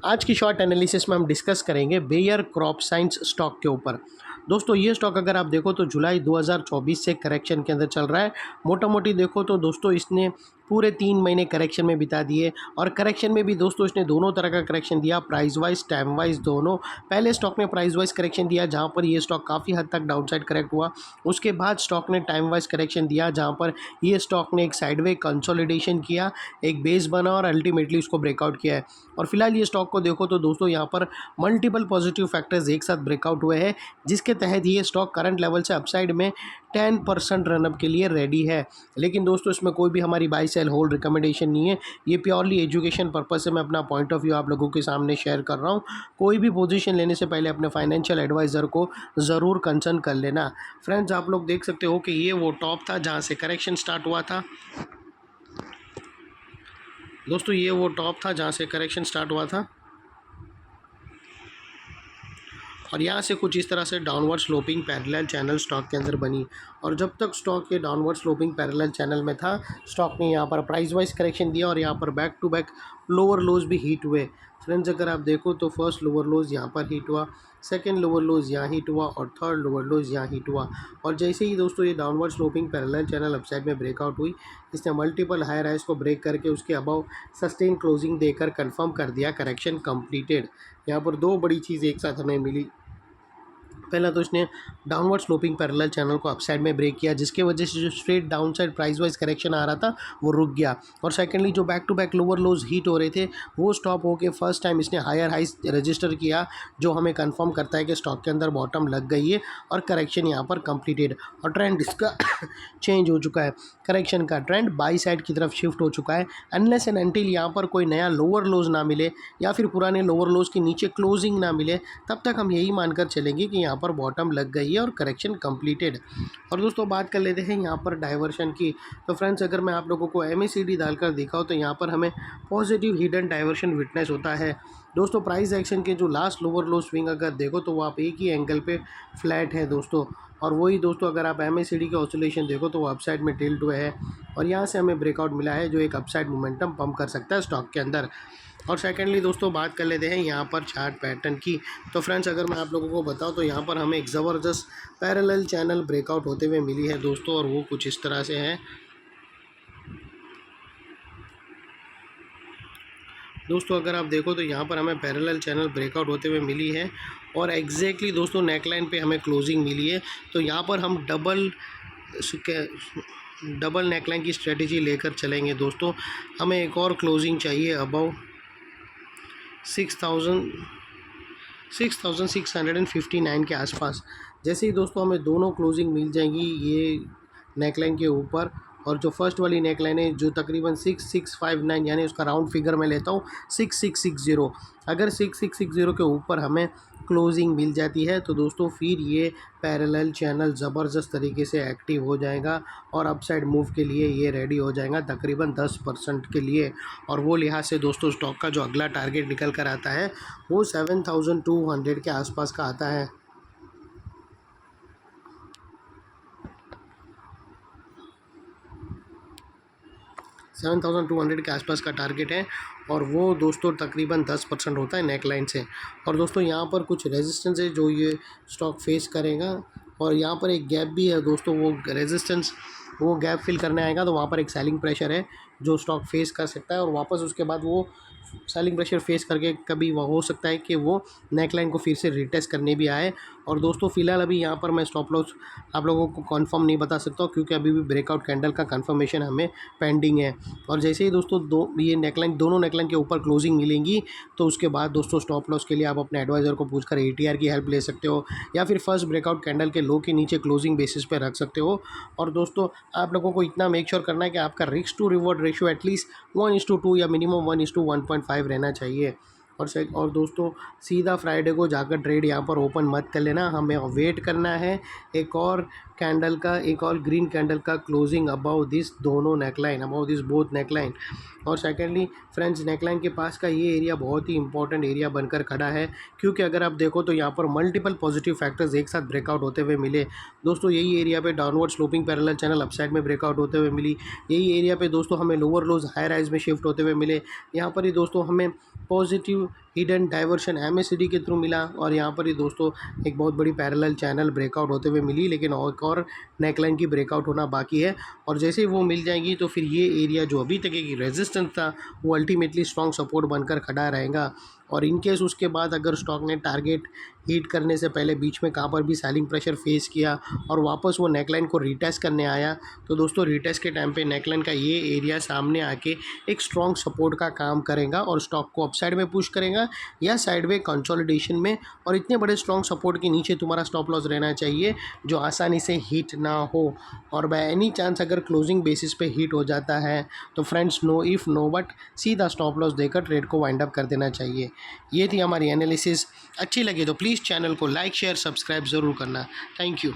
आज की short analysis में हम डिस्कस करेंगे बेयर क्रॉपसाइंस स्टॉक के ऊपर। दोस्तों ये स्टॉक अगर आप देखो तो जुलाई 2024 से करेक्शन के अंदर चल रहा है। मोटा मोटी देखो तो दोस्तों इसने पूरे 3 महीने करेक्शन में बिता दिए और करेक्शन में भी दोस्तों इसने दोनों तरह का करेक्शन दिया, प्राइस वाइज टाइम वाइज दोनों। पहले स्टॉक ने प्राइस वाइज करेक्शन दिया जहां पर ये स्टॉक काफ़ी हद तक डाउनसाइड करेक्ट हुआ। उसके बाद स्टॉक ने टाइम वाइज करेक्शन दिया जहां पर ये स्टॉक ने एक साइडवे कंसोलिडेशन किया, एक बेस बना और अल्टीमेटली उसको ब्रेकआउट किया है। और फिलहाल ये स्टॉक को देखो तो दोस्तों यहाँ पर मल्टीपल पॉजिटिव फैक्टर्स एक साथ ब्रेकआउट हुए हैं, जिसके तहत ये स्टॉक करंट लेवल से अपसाइड में 10% रनअप के लिए रेडी है। लेकिन दोस्तों इसमें कोई भी हमारी बाई सेल होल्ड रिकमेंडेशन नहीं है, ये प्योरली एजुकेशन पर्पस से मैं अपना पॉइंट ऑफ व्यू आप लोगों के सामने शेयर कर रहा हूँ। कोई भी पोजीशन लेने से पहले अपने फाइनेंशियल एडवाइज़र को ज़रूर कंसर्न कर लेना। फ्रेंड्स आप लोग देख सकते हो कि ये वो टॉप था जहाँ से करेक्शन स्टार्ट हुआ था। दोस्तों ये वो टॉप था जहाँ से करेक्शन स्टार्ट हुआ था और यहाँ से कुछ इस तरह से downward sloping parallel channel stock के अंदर बनी। और जब तक स्टॉक ये डाउनवर्ड स्लोपिंग पैरेलल चैनल में था, स्टॉक ने यहाँ पर प्राइस वाइज करेक्शन दिया और यहाँ पर back to back lower lows भी हीट हुए। फ्रेंड्स अगर आप देखो तो फर्स्ट लोअर लोज यहाँ पर हीट हुआ, सेकंड लोअर लोज यहाँ हीट हुआ और थर्ड लोअर लोज यहाँ हीट हुआ। और जैसे ही दोस्तों ये downward sloping parallel channel upside में ब्रेकआउट हुई, इसने मल्टीपल हायर हाइज को ब्रेक करके उसके अबव सस्टेन क्लोजिंग देकर कंफर्म कर दिया करेक्शन कंप्लीटेड। यहाँ पर दो बड़ी चीज़ एक साथ हमें मिली। पहला तो इसने डाउनवर्ड स्लोपिंग पैरेलल चैनल को अपसाइड में ब्रेक किया, जिसके वजह से जो straight downside price wise correction आ रहा था वो रुक गया। और सेकेंडली जो back to back lower lows hit हो रहे थे वो स्टॉप होकर फर्स्ट टाइम इसने हायर हाइज रजिस्टर किया, जो हमें कंफर्म करता है कि स्टॉक के अंदर बॉटम लग गई है और करेक्शन यहाँ पर कंप्लीटेड और ट्रेंड इसका चेंज हो चुका है। करेक्शन का ट्रेंड बाई साइड की तरफ शिफ्ट हो चुका है। अनलेस एंड अनटिल यहाँ पर कोई नया लोअर लोज ना मिले या फिर पुराने लोअर लोज के नीचे क्लोजिंग ना मिले, तब तक हम यही मानकर चलेंगे कि यहाँ पर बॉटम लग गई है और करेक्शन कंप्लीटेड। और दोस्तों बात कर लेते हैं यहाँ पर डाइवर्शन की। तो फ्रेंड्स अगर मैं आप लोगों को MACD डालकर दिखाऊँ तो यहाँ पर हमें पॉजिटिव हिडन डाइवर्शन विटनेस होता है। दोस्तों प्राइस एक्शन के जो लास्ट लोअर लो स्विंग अगर देखो तो वो आप एक ही एंगल पे फ्लैट है दोस्तों। और वही दोस्तों अगर आप MACD के ऑसिलेशन देखो तो वो अपसाइड में टिल्ट हुए है और यहाँ से हमें ब्रेकआउट मिला है जो एक अपसाइड मोमेंटम पंप कर सकता है स्टॉक के अंदर। और सेकेंडली दोस्तों बात कर लेते हैं यहाँ पर चार्ट पैटर्न की। तो फ्रेंड्स अगर मैं आप लोगों को बताऊँ तो यहाँ पर हमें एक ज़बरदस्त पैरेलल चैनल ब्रेकआउट होते हुए मिली है दोस्तों, और वो कुछ इस तरह से है। दोस्तों अगर आप देखो तो यहाँ पर हमें पैरेलल चैनल ब्रेकआउट होते हुए मिली है और एग्जैक्टली दोस्तों नेकलाइन पे हमें क्लोजिंग मिली है। तो यहाँ पर हम डबल नेकलाइन की स्ट्रेटजी लेकर चलेंगे दोस्तों। हमें एक और क्लोजिंग चाहिए अबव 6,659 के आसपास। जैसे ही दोस्तों हमें दोनों क्लोजिंग मिल जाएंगी ये नेकलाइन के ऊपर, और जो फर्स्ट वाली नेकलाइन है जो तकरीबन 6,659 यानी उसका राउंड फिगर मैं लेता हूँ 6,660, अगर 6,660 के ऊपर हमें क्लोजिंग मिल जाती है तो दोस्तों फिर ये पैरेलल चैनल ज़बरदस्त तरीके से एक्टिव हो जाएगा और अपसाइड मूव के लिए ये रेडी हो जाएगा तकरीबन 10% के लिए। और वो लिहाज से दोस्तों स्टॉक का जो अगला टारगेट निकल कर आता है वो 7,200 के आसपास का आता है। 7,200 के आसपास का टारगेट है और वो दोस्तों तकरीबन 10% होता है नेकलाइन से। और दोस्तों यहाँ पर कुछ रेजिस्टेंस है जो ये स्टॉक फेस करेगा और यहाँ पर एक गैप भी है दोस्तों। वो रेजिस्टेंस वो गैप फिल करने आएगा तो वहाँ पर एक सेलिंग प्रेशर है जो स्टॉक फेस कर सकता है और वापस उसके बाद वो सेलिंग प्रेशर फेस करके कभी वो हो सकता है कि वो नेकलाइन को फिर से रिटेस्ट करने भी आए। और दोस्तों फिलहाल अभी यहाँ पर मैं स्टॉप लॉस आप लोगों को कंफर्म नहीं बता सकता हूँ क्योंकि अभी भी ब्रेकआउट कैंडल का कंफर्मेशन हमें पेंडिंग है। और जैसे ही दोस्तों ये नेकलाइन दोनों नेकलाइन के ऊपर क्लोजिंग मिलेंगी तो उसके बाद दोस्तों स्टॉप लॉस के लिए आप अपने एडवाइज़र को पूछकर ATR की हेल्प ले सकते हो या फिर फर्स्ट ब्रेकआउट कैंडल के लो के नीचे क्लोजिंग बेसिस पे रख सकते हो। और दोस्तों आप लोगों को इतना मेक श्योर करना है कि आपका risk to reward ratio at least 1:2 या मिनिमम 1:1.5 रहना चाहिए। और दोस्तों सीधा फ्राइडे को जाकर ट्रेड यहाँ पर ओपन मत कर लेना, हमें वेट करना है एक और ग्रीन कैंडल का क्लोजिंग अबाउ दिस दोनों neckline, above this both neckline. और सेकेंडली फ्रेंड्स नेकलाइन के पास का ये एरिया बहुत ही इंपॉर्टेंट एरिया बनकर खड़ा है क्योंकि अगर आप देखो तो यहाँ पर मल्टीपल पॉजिटिव फैक्टर्स एक साथ ब्रेकआउट होते हुए मिले दोस्तों। यही एरिया पे downward sloping parallel channel upside में ब्रेकआउट होते हुए मिली, यही एरिया पे दोस्तों हमें लोअर लोज हाई राइज में शिफ्ट होते हुए मिले, यहाँ पर ही दोस्तों हमें पॉजिटिव हिडन डाइवर्शन MACD के थ्रू मिला और यहाँ पर ही दोस्तों एक बहुत बड़ी पैरेलल चैनल ब्रेकआउट होते हुए मिली, लेकिन एक और नेकलाइन की ब्रेकआउट होना बाकी है। और जैसे ही वो मिल जाएगी तो फिर ये एरिया जो अभी तक एक रेजिस्टेंस था वो अल्टीमेटली स्ट्रॉन्ग सपोर्ट बनकर खड़ा रहेगा। और इन केस उसके बाद अगर स्टॉक ने टारगेट हीट करने से पहले बीच में कहाँ पर भी सेलिंग प्रेशर फेस किया और वापस वो नेकलाइन को रिटेस्ट करने आया, तो दोस्तों रिटेस्ट के टाइम पे नेकलाइन का ये एरिया सामने आके एक स्ट्रॉन्ग सपोर्ट का काम करेगा और स्टॉक को अपसाइड में पुश करेगा या साइडवे कंसोलिडेशन में। और इतने बड़े स्ट्रॉन्ग सपोर्ट के नीचे तुम्हारा स्टॉप लॉस रहना चाहिए जो आसानी से हिट ना हो। और बाय एनी चांस अगर क्लोजिंग बेसिस पे हिट हो जाता है तो friends no if no but सीधा स्टॉप लॉस देकर ट्रेड को वाइंड अप कर देना चाहिए। ये थी हमारी एनालिसिस। अच्छी लगी तो प्लीज़ चैनल को लाइक शेयर सब्सक्राइब ज़रूर करना। Thank you.